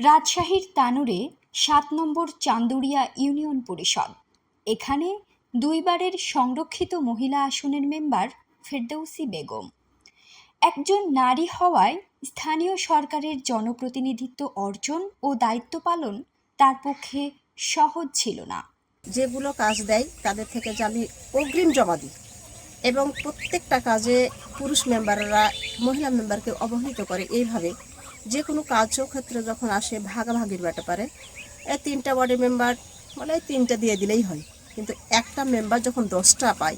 রাজশাহীর তানোরে ৭ নম্বর চান্দুরিয়া ইউনিয়ন পরিষদ। এখানে দুইবারের সংরক্ষিত মহিলা আসনের মেম্বার ফেরদৌসী বেগম। একজন নারী হওয়ায় স্থানীয় সরকারের জনপ্রতিনিধিত্ব অর্জন ও দায়িত্ব পালন তার পক্ষে সহজ ছিল না। যেগুলো কাজ দেয় তাদের থেকে যে আমি অগ্রিম জমা দিই এবং প্রত্যেকটা কাজে পুরুষ মেম্বাররা মহিলা মেম্বারকে অবহেলিত করে। এইভাবে যে কোনো কার্যক্ষেত্রে যখন আসে ভাগাভাগির ব্যাপারে তিনটা ওয়ার্ডের মেম্বার বলে 3টা দিয়ে দিলেই হয়, কিন্তু একটা মেম্বার যখন 10টা পায়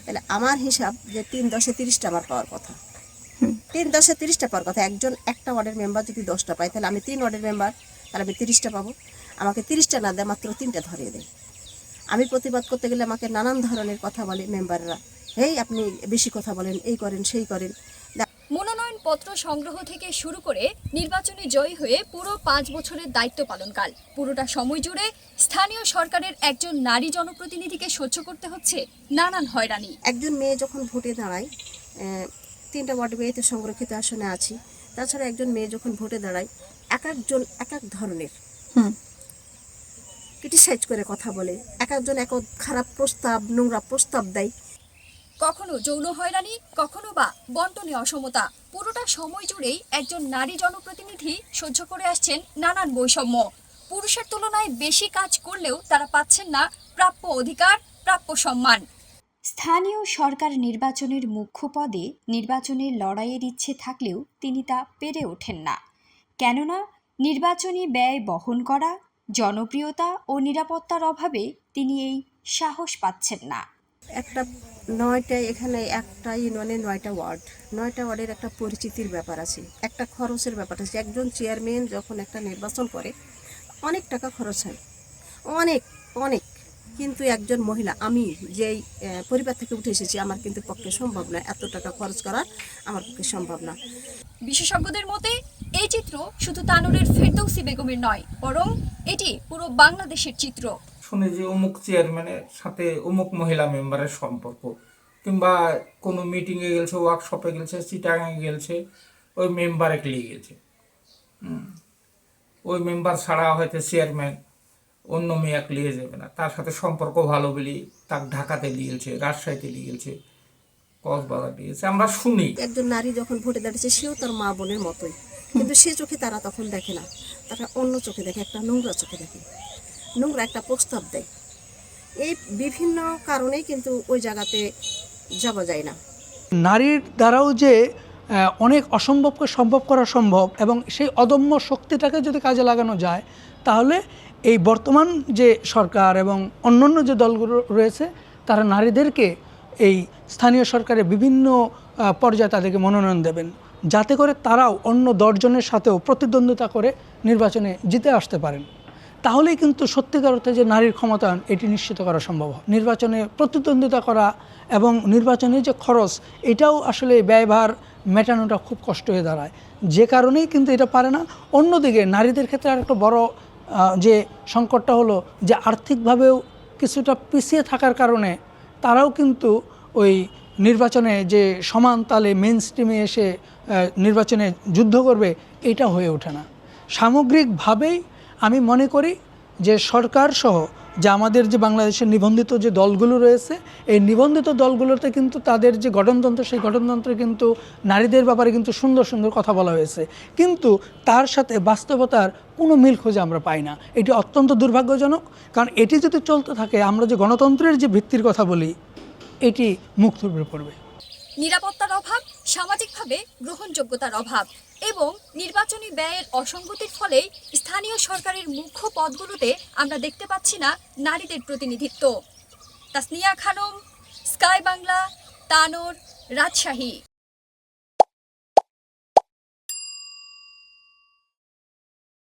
তাহলে আমার হিসাব যে 3 10 30টা আমার পাওয়ার কথা। 3 10 30টা পাওয়ার কথা। একটা ওয়ার্ডের মেম্বার যদি 10টা পায় তাহলে আমি 3 ওয়ার্ডের মেম্বার, তাহলে আমি 30টা পাবো। আমাকে 30টা না দেয়, মাত্র 3টা ধরিয়ে দেয়। আমি প্রতিবাদ করতে গেলে আমাকে নানান ধরনের কথা বলে মেম্বাররা, এই আপনি বেশি কথা বলেন, এই করেন সেই করেন। মনোনয়নপত্র সংগ্রহ থেকে শুরু করে নির্বাচনে জয়ী হয়ে পুরো 5 বছরের দায়িত্ব পালনকাল পুরোটা সময় জুড়ে স্থানীয় সরকারের একজন নারী জনপ্রতিনিধিকে সহ্য করতে হচ্ছে নানান হয়রানি। একজন মেয়ে যখন ভোটে দাঁড়ায়, 3টা ওয়ার্ড মেয়েতে সংরক্ষিত আসনে আছি, তাছাড়া একজন মেয়ে যখন ভোটে দাঁড়ায় এক একজন এক এক ধরনের ক্রিটিসাইজ করে কথা বলে, এক একজন এক এক খারাপ প্রস্তাব, নোংরা প্রস্তাব দেয়। কখনো যৌন হয়রানি, কখনো বা বন্টনে অসমতা, পুরোটা সময় জুড়েই একজন নারী জনপ্রতিনিধি সহ্য করে আসছেন নানান বৈষম্য। পুরুষের তুলনায় বেশি কাজ করলেও তারা পাচ্ছেন না প্রাপ্য অধিকার, প্রাপ্য সম্মান। স্থানীয় সরকার নির্বাচনের মুখ্য পদে নির্বাচনের লড়াইয়ের ইচ্ছে থাকলেও তিনি তা পেরে ওঠেন না। কেননা নির্বাচনী ব্যয় বহন করা, জনপ্রিয়তা ও নিরাপত্তার অভাবে তিনি এই সাহস পাচ্ছেন না। একটা 9টা, এখানে একটা ইউনিয়নে 9টা ওয়ার্ড, 9টা ওয়ার্ডের একটা পরিচিতির ব্যাপার আছে, একটা খরচের ব্যাপার আছে। একজন চেয়ারম্যান যখন একটা নির্বাচন করে অনেক টাকা খরচ হয়, অনেক অনেক। কিন্তু একজন মহিলা, আমি যেই পরিবার থেকে উঠে এসেছি, আমার কিন্তু পক্ষে সম্ভব না, এত টাকা খরচ করা আমার পক্ষে সম্ভব না। বিশেষজ্ঞদের মতে এই চিত্র শুধু তানোরের ফেরদৌসী বেগমের নয়, বরং এটি পুরো বাংলাদেশের চিত্র। শুনে যে অমুক চেয়ারম্যানের সাথে অমুক মহিলা মেম্বারের সম্পর্ক, কিংবা কোনো মিটিংয়ে গেছে, ওয়ার্কশপে গেছে, চিটাগাঙে গেছে, ওই মেম্বারে লিয়ে গেছে। ওই মেম্বার ছাড়া হয়তো চেয়ারম্যান অন্য মেয়াক লিয়ে যাবে না। তার সাথে সম্পর্ক ভালো বলি তাকে ঢাকাতে লিয়েছে, রাজশাহীতে লিয়েছে, কক্সবাজার দিয়েছে, আমরা শুনি। একজন নারী যখন ভোটে দাঁড়িয়েছে সেও তার মা বোনের মতোই, কিন্তু সে চোখে তারা তখন দেখে না, তারা অন্য চোখে দেখে, একটা নোংরা চোখে দেখে, নোংরা একটা প্রস্তাব দেয়। এই বিভিন্ন কারণেই কিন্তু ওই জায়গাতে যাওয়া যায় না। নারীর দ্বারাও যে অনেক অসম্ভবকে সম্ভব করা সম্ভব, এবং সেই অদম্য শক্তিটাকে যদি কাজে লাগানো যায়, তাহলে এই বর্তমান যে সরকার এবং অন্যান্য যে দলগুলো রয়েছে তারা নারীদেরকে এই স্থানীয় সরকারের বিভিন্ন পর্যায়ে তাদেরকে মনোনয়ন দেবেন, যাতে করে তারাও অন্য 10 জনের সাথেও প্রতিদ্বন্দ্বিতা করে নির্বাচনে জিতে আসতে পারেন। তাহলেই কিন্তু সত্যিকার অর্থে যে নারীর ক্ষমতায়ন এটি নিশ্চিত করা সম্ভব। নির্বাচনে প্রতিদ্বন্দ্বিতা করা এবং নির্বাচনের যে খরচ, এটাও আসলে ব্যয়ভার মেটানোটা খুব কষ্ট হয়ে দাঁড়ায়, যে কারণেই কিন্তু এটা পারে না। অন্যদিকে নারীদের ক্ষেত্রে আরেকটা বড় যে সংকটটা হলো যে আর্থিকভাবেও কিছুটা পিছিয়ে থাকার কারণে তারাও কিন্তু ওই নির্বাচনে যে সমান তালে মেইন স্ট্রিমে এসে নির্বাচনে যুদ্ধ করবে, এটা হয়ে ওঠে না। সামগ্রিকভাবেই আমি মনে করি যে সরকার সহ যে আমাদের যে বাংলাদেশের নিবন্ধিত যে দলগুলো রয়েছে, এই নিবন্ধিত দলগুলোতে কিন্তু তাদের যে গঠনতন্ত্র, সেই গঠনতন্ত্রে কিন্তু নারীদের ব্যাপারে কিন্তু সুন্দর সুন্দর কথা বলা হয়েছে, কিন্তু তার সাথে বাস্তবতার কোনো মিল খুঁজে আমরা পাই না। এটি অত্যন্ত দুর্ভাগ্যজনক, কারণ এটি যদি চলতে থাকে, আমরা যে গণতন্ত্রের যে ভিত্তির কথা বলি, এটি মুখ থুবড়ে পড়বে। নিরাপত্তার অভাব, সামাজিকভাবে গ্রহণযোগ্যতার অভাব এবং নির্বাচনী ব্যয়ের অসঙ্গতির ফলে স্থানীয় সরকারের মুখ্য পদগুলোতে আমরা দেখতে পাচ্ছি না নারীদের প্রতিনিধিত্ব। তাসনিয়া খানম, স্কাই বাংলা, তানোর, রাজশাহী।